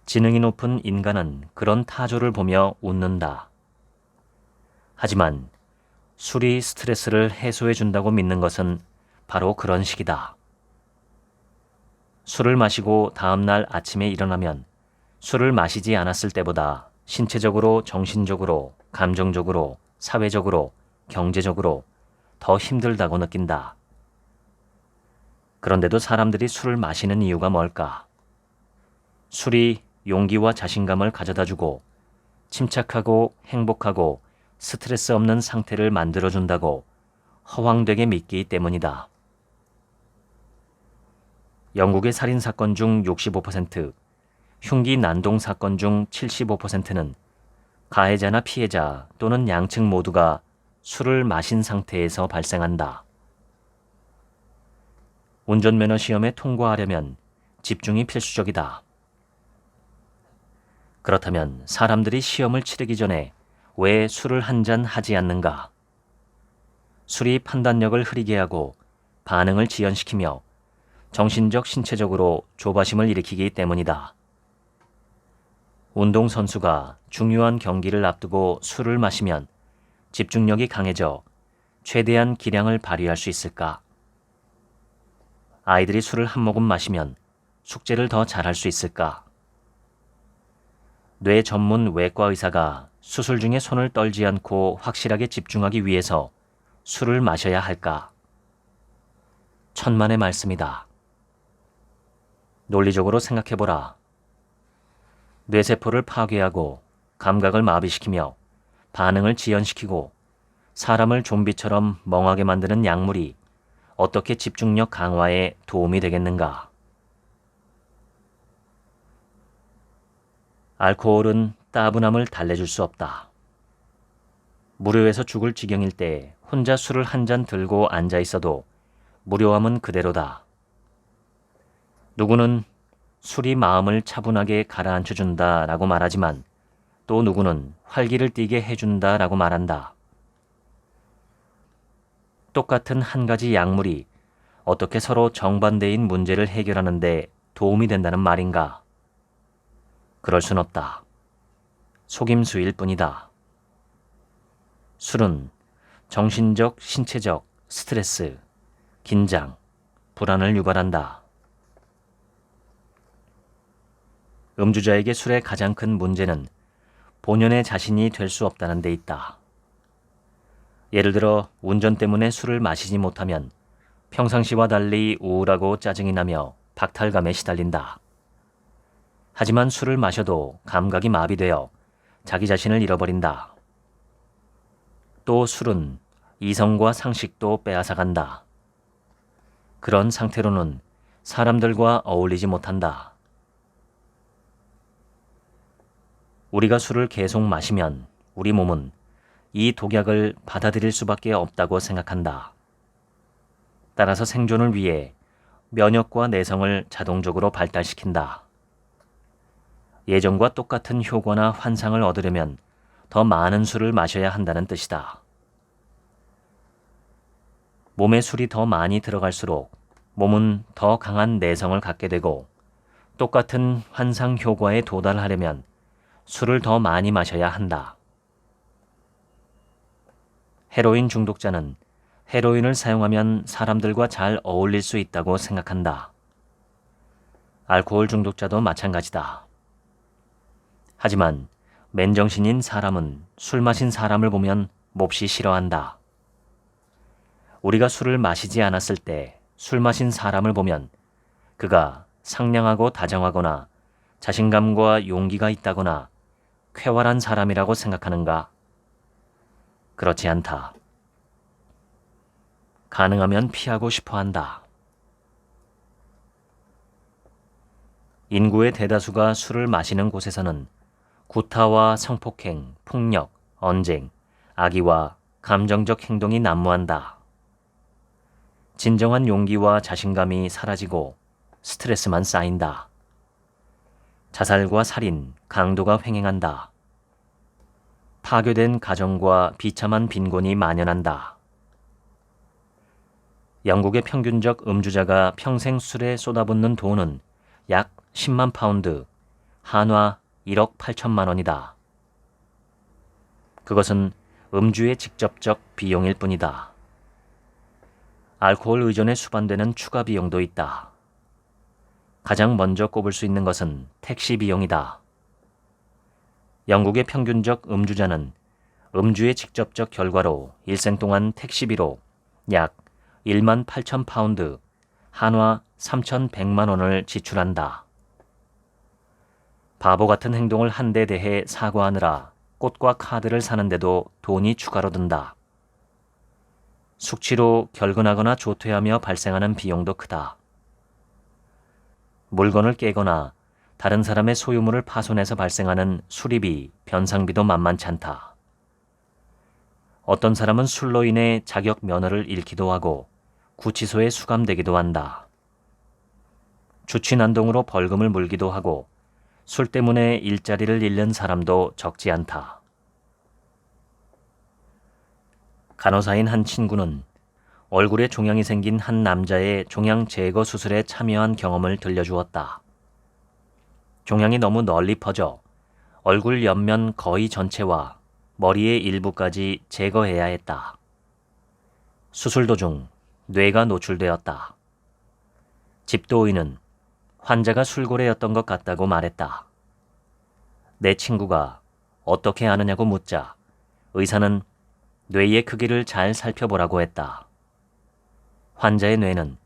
지능이 높은 인간은 그런 타조를 보며 웃는다. 하지만 술이 스트레스를 해소해 준다고 믿는 것은 바로 그런 식이다. 술을 마시고 다음날 아침에 일어나면 술을 마시지 않았을 때보다 신체적으로, 정신적으로, 감정적으로, 사회적으로, 경제적으로 더 힘들다고 느낀다. 그런데도 사람들이 술을 마시는 이유가 뭘까? 술이 용기와 자신감을 가져다주고 침착하고 행복하고 스트레스 없는 상태를 만들어준다고 허황되게 믿기 때문이다. 영국의 살인사건 중 65%, 흉기 난동 사건 중 75%는 가해자나 피해자 또는 양측 모두가 술을 마신 상태에서 발생한다. 운전면허 시험에 통과하려면 집중이 필수적이다. 그렇다면 사람들이 시험을 치르기 전에 왜 술을 한 잔 하지 않는가? 술이 판단력을 흐리게 하고 반응을 지연시키며 정신적, 신체적으로 조바심을 일으키기 때문이다. 운동선수가 중요한 경기를 앞두고 술을 마시면 집중력이 강해져 최대한 기량을 발휘할 수 있을까? 아이들이 술을 한 모금 마시면 숙제를 더 잘할 수 있을까? 뇌 전문 외과 의사가 수술 중에 손을 떨지 않고 확실하게 집중하기 위해서 술을 마셔야 할까? 천만의 말씀이다. 논리적으로 생각해보라. 뇌세포를 파괴하고 감각을 마비시키며 반응을 지연시키고 사람을 좀비처럼 멍하게 만드는 약물이 어떻게 집중력 강화에 도움이 되겠는가? 알코올은 따분함을 달래줄 수 없다. 무료해서 죽을 지경일 때 혼자 술을 한 잔 들고 앉아 있어도 무료함은 그대로다. 누구는 술이 마음을 차분하게 가라앉혀준다라고 말하지만 또 누구는 활기를 띠게 해준다라고 말한다. 똑같은 한 가지 약물이 어떻게 서로 정반대인 문제를 해결하는 데 도움이 된다는 말인가? 그럴 순 없다. 속임수일 뿐이다. 술은 정신적, 신체적, 스트레스, 긴장, 불안을 유발한다. 음주자에게 술의 가장 큰 문제는 본연의 자신이 될 수 없다는 데 있다. 예를 들어 운전 때문에 술을 마시지 못하면 평상시와 달리 우울하고 짜증이 나며 박탈감에 시달린다. 하지만 술을 마셔도 감각이 마비되어 자기 자신을 잃어버린다. 또 술은 이성과 상식도 빼앗아간다. 그런 상태로는 사람들과 어울리지 못한다. 우리가 술을 계속 마시면 우리 몸은 이 독약을 받아들일 수밖에 없다고 생각한다. 따라서 생존을 위해 면역과 내성을 자동적으로 발달시킨다. 예전과 똑같은 효과나 환상을 얻으려면 더 많은 술을 마셔야 한다는 뜻이다. 몸에 술이 더 많이 들어갈수록 몸은 더 강한 내성을 갖게 되고 똑같은 환상 효과에 도달하려면 술을 더 많이 마셔야 한다. 헤로인 중독자는 헤로인을 사용하면 사람들과 잘 어울릴 수 있다고 생각한다. 알코올 중독자도 마찬가지다. 하지만 맨정신인 사람은 술 마신 사람을 보면 몹시 싫어한다. 우리가 술을 마시지 않았을 때 술 마신 사람을 보면 그가 상냥하고 다정하거나 자신감과 용기가 있다거나 쾌활한 사람이라고 생각하는가? 그렇지 않다. 가능하면 피하고 싶어 한다. 인구의 대다수가 술을 마시는 곳에서는 구타와 성폭행, 폭력, 언쟁, 악의와 감정적 행동이 난무한다. 진정한 용기와 자신감이 사라지고 스트레스만 쌓인다. 자살과 살인, 강도가 횡행한다. 파괴된 가정과 비참한 빈곤이 만연한다. 영국의 평균적 음주자가 평생 술에 쏟아붓는 돈은 약 10만 파운드, 한화 1억 8천만 원이다. 그것은 음주의 직접적 비용일 뿐이다. 알코올 의존에 수반되는 추가 비용도 있다. 가장 먼저 꼽을 수 있는 것은 택시 비용이다. 영국의 평균적 음주자는 음주의 직접적 결과로 일생 동안 택시비로 약 1만 8천 파운드, 한화 3,100만 원을 지출한다. 바보 같은 행동을 한 데 대해 사과하느라 꽃과 카드를 사는데도 돈이 추가로 든다. 숙취로 결근하거나 조퇴하며 발생하는 비용도 크다. 물건을 깨거나 다른 사람의 소유물을 파손해서 발생하는 수리비, 변상비도 만만치 않다. 어떤 사람은 술로 인해 자격 면허를 잃기도 하고 구치소에 수감되기도 한다. 주치난동으로 벌금을 물기도 하고 술 때문에 일자리를 잃는 사람도 적지 않다. 간호사인 한 친구는 얼굴에 종양이 생긴 한 남자의 종양 제거 수술에 참여한 경험을 들려주었다. 종양이 너무 널리 퍼져 얼굴 옆면 거의 전체와 머리의 일부까지 제거해야 했다. 수술 도중 뇌가 노출되었다. 집도의는 환자가 술고래였던 것 같다고 말했다. 내 친구가 어떻게 아느냐고 묻자 의사는 뇌의 크기를 잘 살펴보라고 했다. 환자의 뇌는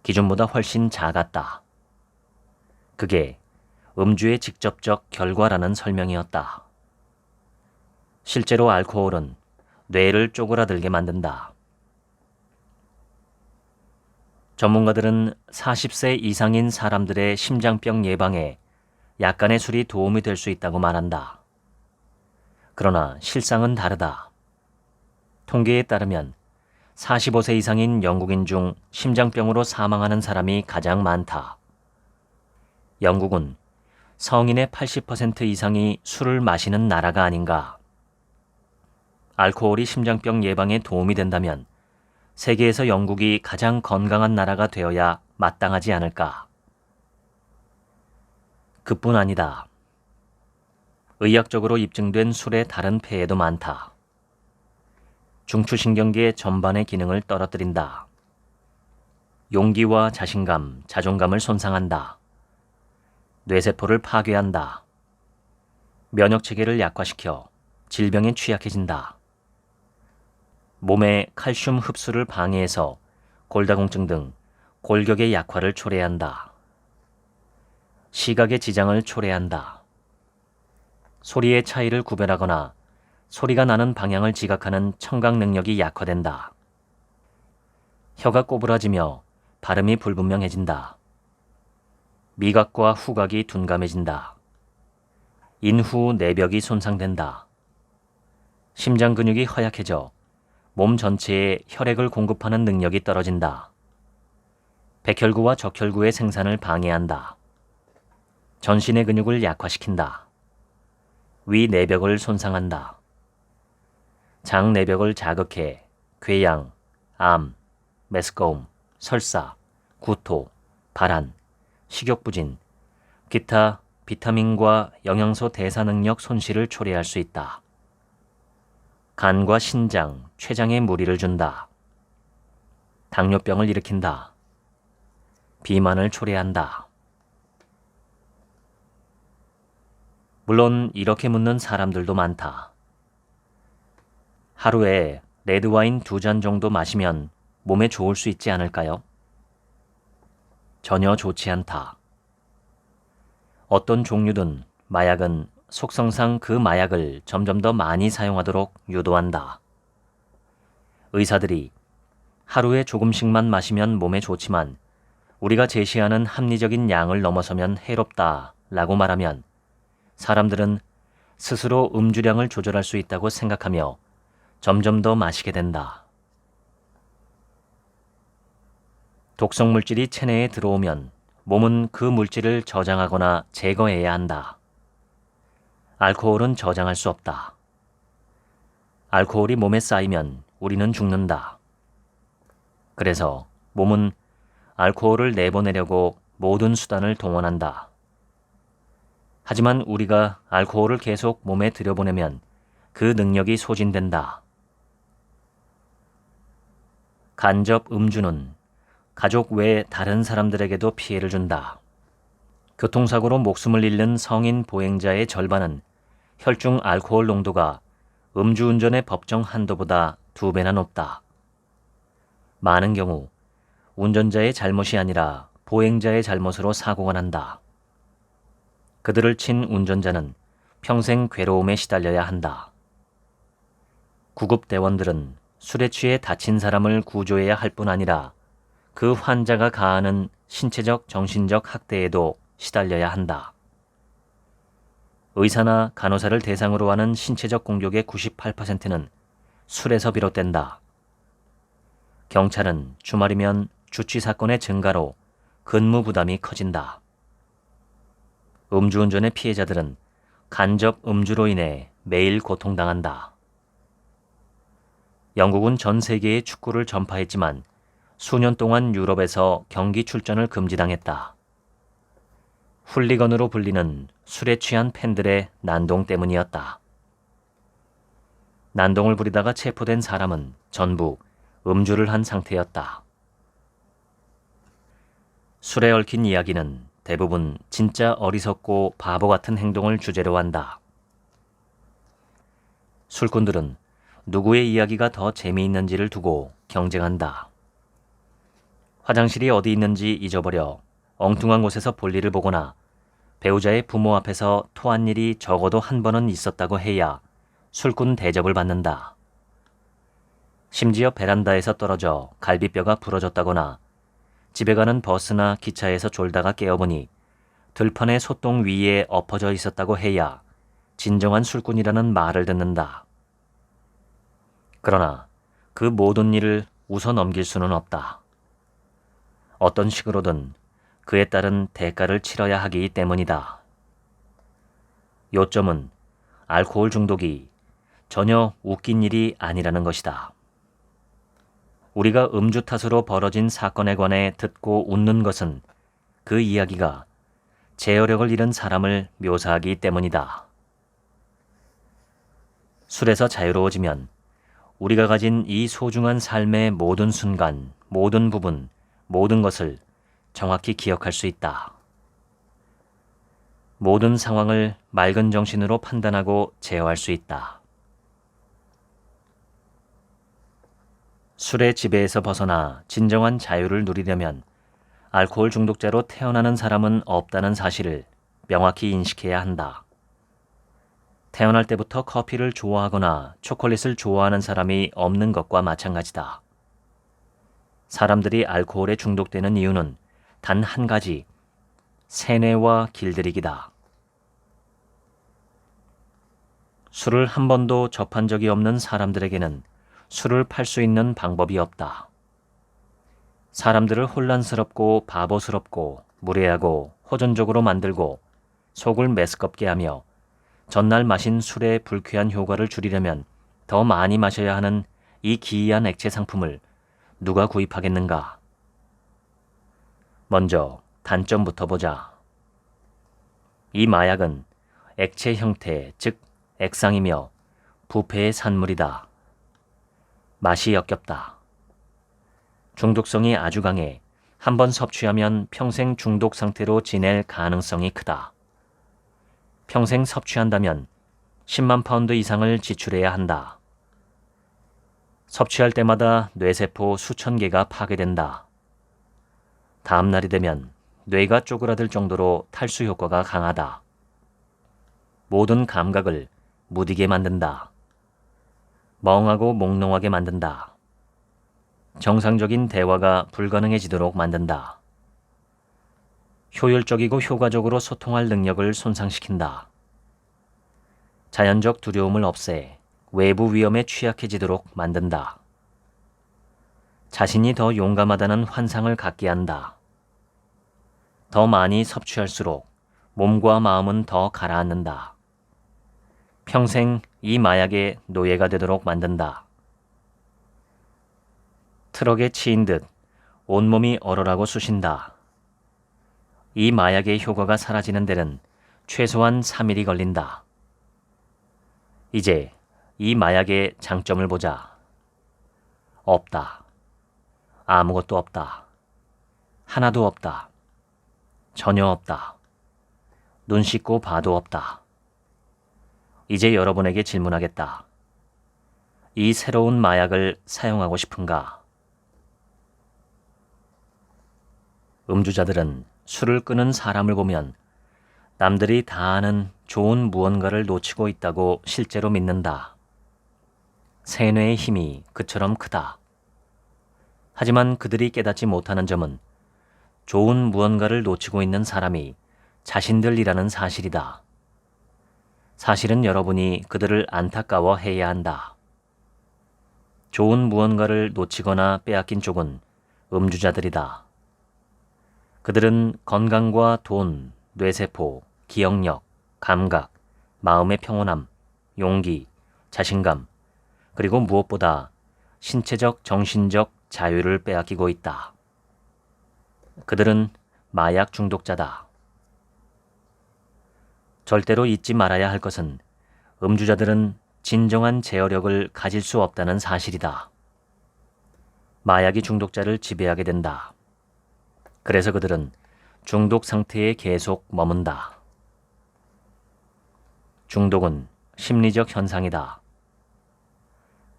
기존보다 훨씬 작았다. 그게 음주의 직접적 결과라는 설명이었다. 실제로 알코올은 뇌를 쪼그라들게 만든다. 전문가들은 40세 이상인 사람들의 심장병 예방에 약간의 술이 도움이 될 수 있다고 말한다. 그러나 실상은 다르다. 통계에 따르면 45세 이상인 영국인 중 심장병으로 사망하는 사람이 가장 많다. 영국은 성인의 80% 이상이 술을 마시는 나라가 아닌가. 알코올이 심장병 예방에 도움이 된다면 세계에서 영국이 가장 건강한 나라가 되어야 마땅하지 않을까. 그뿐 아니다. 의학적으로 입증된 술의 다른 폐해도 많다. 중추신경계 전반의 기능을 떨어뜨린다. 용기와 자신감, 자존감을 손상한다. 뇌세포를 파괴한다. 면역체계를 약화시켜 질병에 취약해진다. 몸의 칼슘 흡수를 방해해서 골다공증 등 골격의 약화를 초래한다. 시각의 지장을 초래한다. 소리의 차이를 구별하거나 소리가 나는 방향을 지각하는 청각 능력이 약화된다. 혀가 꼬부라지며 발음이 불분명해진다. 미각과 후각이 둔감해진다. 인후 내벽이 손상된다. 심장 근육이 허약해져 몸 전체에 혈액을 공급하는 능력이 떨어진다. 백혈구와 적혈구의 생산을 방해한다. 전신의 근육을 약화시킨다. 위 내벽을 손상한다. 장 내벽을 자극해 궤양, 암, 메스꺼움, 설사, 구토, 발한, 식욕부진, 기타 비타민과 영양소 대사 능력 손실을 초래할 수 있다. 간과 신장, 췌장에 무리를 준다. 당뇨병을 일으킨다. 비만을 초래한다. 물론 이렇게 묻는 사람들도 많다. 하루에 레드와인 2잔 정도 마시면 몸에 좋을 수 있지 않을까요? 전혀 좋지 않다. 어떤 종류든 마약은 속성상 그 마약을 점점 더 많이 사용하도록 유도한다. 의사들이 하루에 조금씩만 마시면 몸에 좋지만 우리가 제시하는 합리적인 양을 넘어서면 해롭다 라고 말하면 사람들은 스스로 음주량을 조절할 수 있다고 생각하며 점점 더 마시게 된다. 독성 물질이 체내에 들어오면 몸은 그 물질을 저장하거나 제거해야 한다. 알코올은 저장할 수 없다. 알코올이 몸에 쌓이면 우리는 죽는다. 그래서 몸은 알코올을 내보내려고 모든 수단을 동원한다. 하지만 우리가 알코올을 계속 몸에 들여보내면 그 능력이 소진된다. 간접 음주는 가족 외 다른 사람들에게도 피해를 준다. 교통사고로 목숨을 잃는 성인 보행자의 절반은 혈중 알코올 농도가 음주운전의 법정 한도보다 2배나 높다. 많은 경우 운전자의 잘못이 아니라 보행자의 잘못으로 사고가 난다. 그들을 친 운전자는 평생 괴로움에 시달려야 한다. 구급대원들은 술에 취해 다친 사람을 구조해야 할 뿐 아니라 그 환자가 가하는 신체적, 정신적 학대에도 시달려야 한다. 의사나 간호사를 대상으로 하는 신체적 공격의 98%는 술에서 비롯된다. 경찰은 주말이면 주취 사건의 증가로 근무 부담이 커진다. 음주운전의 피해자들은 간접 음주로 인해 매일 고통당한다. 영국은 전 세계에 축구를 전파했지만 수년 동안 유럽에서 경기 출전을 금지당했다. 훌리건으로 불리는 술에 취한 팬들의 난동 때문이었다. 난동을 부리다가 체포된 사람은 전부 음주를 한 상태였다. 술에 얽힌 이야기는 대부분 진짜 어리석고 바보 같은 행동을 주제로 한다. 술꾼들은 누구의 이야기가 더 재미있는지를 두고 경쟁한다. 화장실이 어디 있는지 잊어버려 엉뚱한 곳에서 볼일을 보거나 배우자의 부모 앞에서 토한 일이 적어도 한 번은 있었다고 해야 술꾼 대접을 받는다. 심지어 베란다에서 떨어져 갈비뼈가 부러졌다거나 집에 가는 버스나 기차에서 졸다가 깨어보니 들판의 소똥 위에 엎어져 있었다고 해야 진정한 술꾼이라는 말을 듣는다. 그러나 그 모든 일을 웃어 넘길 수는 없다. 어떤 식으로든 그에 따른 대가를 치러야 하기 때문이다. 요점은 알코올 중독이 전혀 웃긴 일이 아니라는 것이다. 우리가 음주 탓으로 벌어진 사건에 관해 듣고 웃는 것은 그 이야기가 제어력을 잃은 사람을 묘사하기 때문이다. 술에서 자유로워지면 우리가 가진 이 소중한 삶의 모든 순간, 모든 부분, 모든 것을 정확히 기억할 수 있다. 모든 상황을 맑은 정신으로 판단하고 제어할 수 있다. 술의 지배에서 벗어나 진정한 자유를 누리려면 알코올 중독자로 태어나는 사람은 없다는 사실을 명확히 인식해야 한다. 태어날 때부터 커피를 좋아하거나 초콜릿을 좋아하는 사람이 없는 것과 마찬가지다. 사람들이 알코올에 중독되는 이유는 단 한 가지, 세뇌와 길들이기다. 술을 한 번도 접한 적이 없는 사람들에게는 술을 팔 수 있는 방법이 없다. 사람들을 혼란스럽고 바보스럽고 무례하고 호전적으로 만들고 속을 메스껍게 하며 전날 마신 술의 불쾌한 효과를 줄이려면 더 많이 마셔야 하는 이 기이한 액체 상품을 누가 구입하겠는가? 먼저 단점부터 보자. 이 마약은 액체 형태, 즉 액상이며 부패의 산물이다. 맛이 역겹다. 중독성이 아주 강해 한번 섭취하면 평생 중독 상태로 지낼 가능성이 크다. 평생 섭취한다면 10만 파운드 이상을 지출해야 한다. 섭취할 때마다 뇌세포 수천 개가 파괴된다. 다음 날이 되면 뇌가 쪼그라들 정도로 탈수 효과가 강하다. 모든 감각을 무디게 만든다. 멍하고 몽롱하게 만든다. 정상적인 대화가 불가능해지도록 만든다. 효율적이고 효과적으로 소통할 능력을 손상시킨다. 자연적 두려움을 없애 외부 위험에 취약해지도록 만든다. 자신이 더 용감하다는 환상을 갖게 한다. 더 많이 섭취할수록 몸과 마음은 더 가라앉는다. 평생 이 마약의 노예가 되도록 만든다. 트럭에 치인 듯 온몸이 얼얼하고 쑤신다. 이 마약의 효과가 사라지는 데는 최소한 3일이 걸린다. 이제 이 마약의 장점을 보자. 없다. 아무것도 없다. 하나도 없다. 전혀 없다. 눈 씻고 봐도 없다. 이제 여러분에게 질문하겠다. 이 새로운 마약을 사용하고 싶은가? 음주자들은 술을 끄는 사람을 보면 남들이 다 아는 좋은 무언가를 놓치고 있다고 실제로 믿는다. 세뇌의 힘이 그처럼 크다. 하지만 그들이 깨닫지 못하는 점은 좋은 무언가를 놓치고 있는 사람이 자신들이라는 사실이다. 사실은 여러분이 그들을 안타까워해야 한다. 좋은 무언가를 놓치거나 빼앗긴 쪽은 음주자들이다. 그들은 건강과 돈, 뇌세포, 기억력, 감각, 마음의 평온함, 용기, 자신감, 그리고 무엇보다 신체적, 정신적 자유를 빼앗기고 있다. 그들은 마약 중독자다. 절대로 잊지 말아야 할 것은 음주자들은 진정한 제어력을 가질 수 없다는 사실이다. 마약이 중독자를 지배하게 된다. 그래서 그들은 중독 상태에 계속 머문다. 중독은 심리적 현상이다.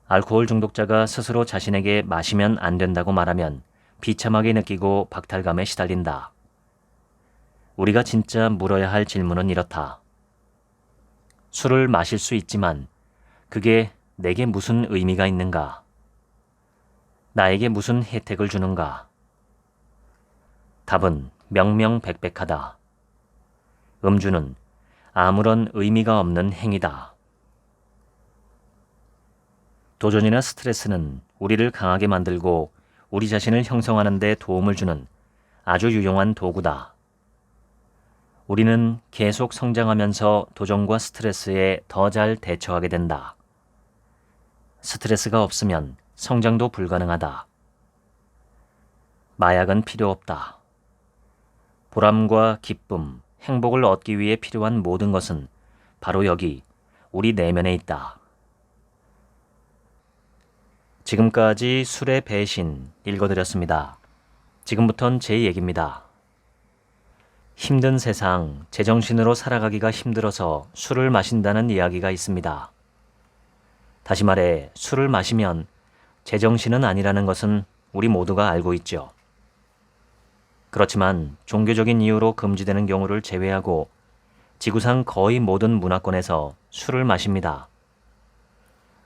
알코올 중독자가 스스로 자신에게 마시면 안 된다고 말하면 비참하게 느끼고 박탈감에 시달린다. 우리가 진짜 물어야 할 질문은 이렇다. 술을 마실 수 있지만 그게 내게 무슨 의미가 있는가? 나에게 무슨 혜택을 주는가? 답은 명명백백하다. 음주는 아무런 의미가 없는 행위다. 도전이나 스트레스는 우리를 강하게 만들고 우리 자신을 형성하는 데 도움을 주는 아주 유용한 도구다. 우리는 계속 성장하면서 도전과 스트레스에 더 잘 대처하게 된다. 스트레스가 없으면 성장도 불가능하다. 마약은 필요 없다. 보람과 기쁨, 행복을 얻기 위해 필요한 모든 것은 바로 여기 우리 내면에 있다. 지금까지 술의 배신 읽어드렸습니다. 지금부턴 제 얘기입니다. 힘든 세상, 제정신으로 살아가기가 힘들어서 술을 마신다는 이야기가 있습니다. 다시 말해 술을 마시면 제정신은 아니라는 것은 우리 모두가 알고 있죠. 그렇지만 종교적인 이유로 금지되는 경우를 제외하고 지구상 거의 모든 문화권에서 술을 마십니다.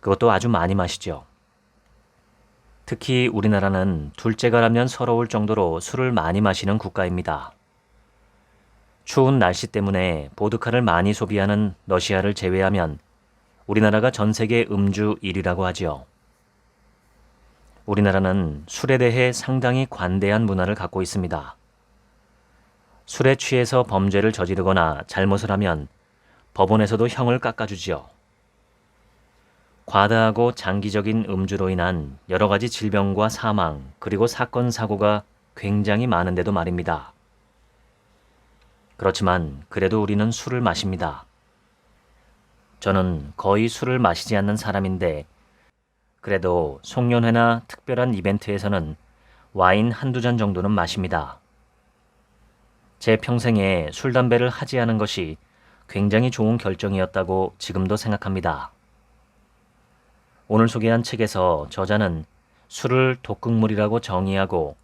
그것도 아주 많이 마시죠. 특히 우리나라는 둘째가라면 서러울 정도로 술을 많이 마시는 국가입니다. 추운 날씨 때문에 보드카를 많이 소비하는 러시아를 제외하면 우리나라가 전 세계 음주 1위라고 하지요. 우리나라는 술에 대해 상당히 관대한 문화를 갖고 있습니다. 술에 취해서 범죄를 저지르거나 잘못을 하면 법원에서도 형을 깎아주지요. 과다하고 장기적인 음주로 인한 여러 가지 질병과 사망, 그리고 사건, 사고가 굉장히 많은데도 말입니다. 그렇지만 그래도 우리는 술을 마십니다. 저는 거의 술을 마시지 않는 사람인데 그래도 송년회나 특별한 이벤트에서는 와인 한두 잔 정도는 마십니다. 제 평생에 술, 담배를 하지 않은 것이 굉장히 좋은 결정이었다고 지금도 생각합니다. 오늘 소개한 책에서 저자는 술을 독극물이라고 정의하고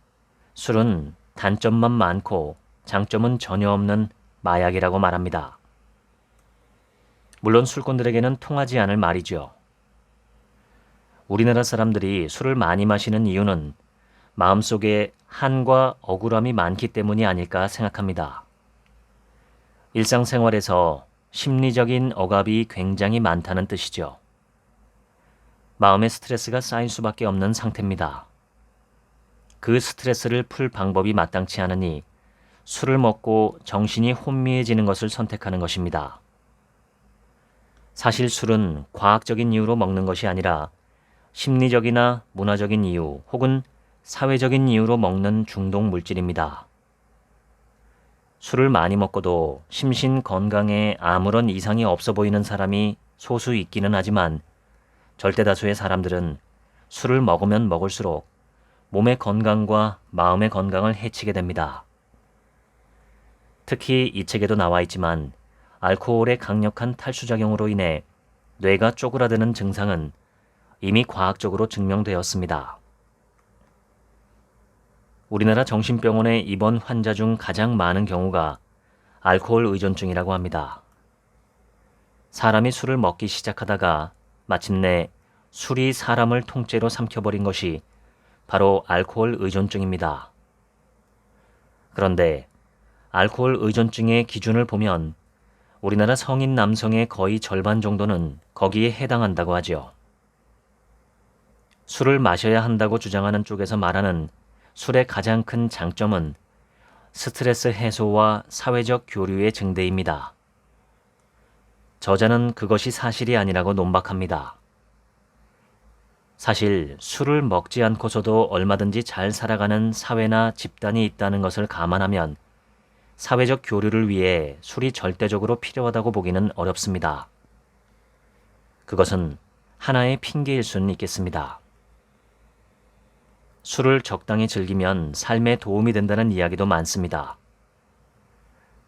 술은 단점만 많고 장점은 전혀 없는 마약이라고 말합니다. 물론 술꾼들에게는 통하지 않을 말이죠. 우리나라 사람들이 술을 많이 마시는 이유는 마음속에 한과 억울함이 많기 때문이 아닐까 생각합니다. 일상생활에서 심리적인 억압이 굉장히 많다는 뜻이죠. 마음의 스트레스가 쌓일 수밖에 없는 상태입니다. 그 스트레스를 풀 방법이 마땅치 않으니 술을 먹고 정신이 혼미해지는 것을 선택하는 것입니다. 사실 술은 과학적인 이유로 먹는 것이 아니라 심리적이나 문화적인 이유 혹은 사회적인 이유로 먹는 중독 물질입니다. 술을 많이 먹고도 심신 건강에 아무런 이상이 없어 보이는 사람이 소수 있기는 하지만 절대 다수의 사람들은 술을 먹으면 먹을수록 몸의 건강과 마음의 건강을 해치게 됩니다. 특히 이 책에도 나와 있지만 알코올의 강력한 탈수작용으로 인해 뇌가 쪼그라드는 증상은 이미 과학적으로 증명되었습니다. 우리나라 정신병원에 입원 환자 중 가장 많은 경우가 알코올 의존증이라고 합니다. 사람이 술을 먹기 시작하다가 마침내 술이 사람을 통째로 삼켜버린 것이 바로 알코올 의존증입니다. 그런데 알코올 의존증의 기준을 보면 우리나라 성인 남성의 거의 절반 정도는 거기에 해당한다고 하죠. 술을 마셔야 한다고 주장하는 쪽에서 말하는 술의 가장 큰 장점은 스트레스 해소와 사회적 교류의 증대입니다. 저자는 그것이 사실이 아니라고 논박합니다. 사실 술을 먹지 않고서도 얼마든지 잘 살아가는 사회나 집단이 있다는 것을 감안하면 사회적 교류를 위해 술이 절대적으로 필요하다고 보기는 어렵습니다. 그것은 하나의 핑계일 수는 있겠습니다. 술을 적당히 즐기면 삶에 도움이 된다는 이야기도 많습니다.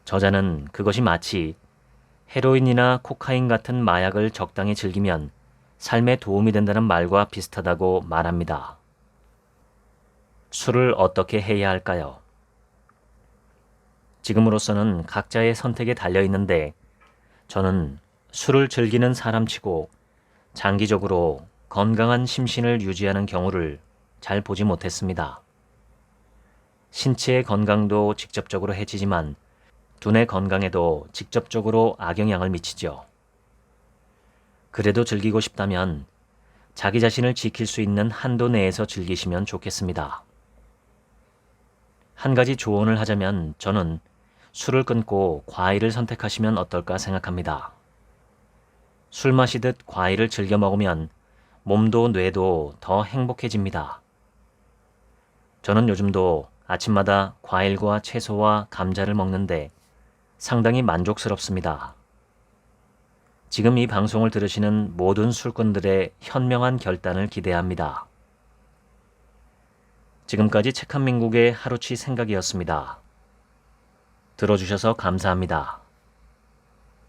저자는 그것이 마치 헤로인이나 코카인 같은 마약을 적당히 즐기면 삶에 도움이 된다는 말과 비슷하다고 말합니다. 술을 어떻게 해야 할까요? 지금으로서는 각자의 선택에 달려 있는데 저는 술을 즐기는 사람치고 장기적으로 건강한 심신을 유지하는 경우를 잘 보지 못했습니다. 신체의 건강도 직접적으로 해치지만 두뇌 건강에도 직접적으로 악영향을 미치죠. 그래도 즐기고 싶다면 자기 자신을 지킬 수 있는 한도 내에서 즐기시면 좋겠습니다. 한 가지 조언을 하자면 저는 술을 끊고 과일을 선택하시면 어떨까 생각합니다. 술 마시듯 과일을 즐겨 먹으면 몸도 뇌도 더 행복해집니다. 저는 요즘도 아침마다 과일과 채소와 감자를 먹는데 상당히 만족스럽습니다. 지금 이 방송을 들으시는 모든 술꾼들의 현명한 결단을 기대합니다. 지금까지 책 한 민국의 하루치 생각이었습니다. 들어주셔서 감사합니다.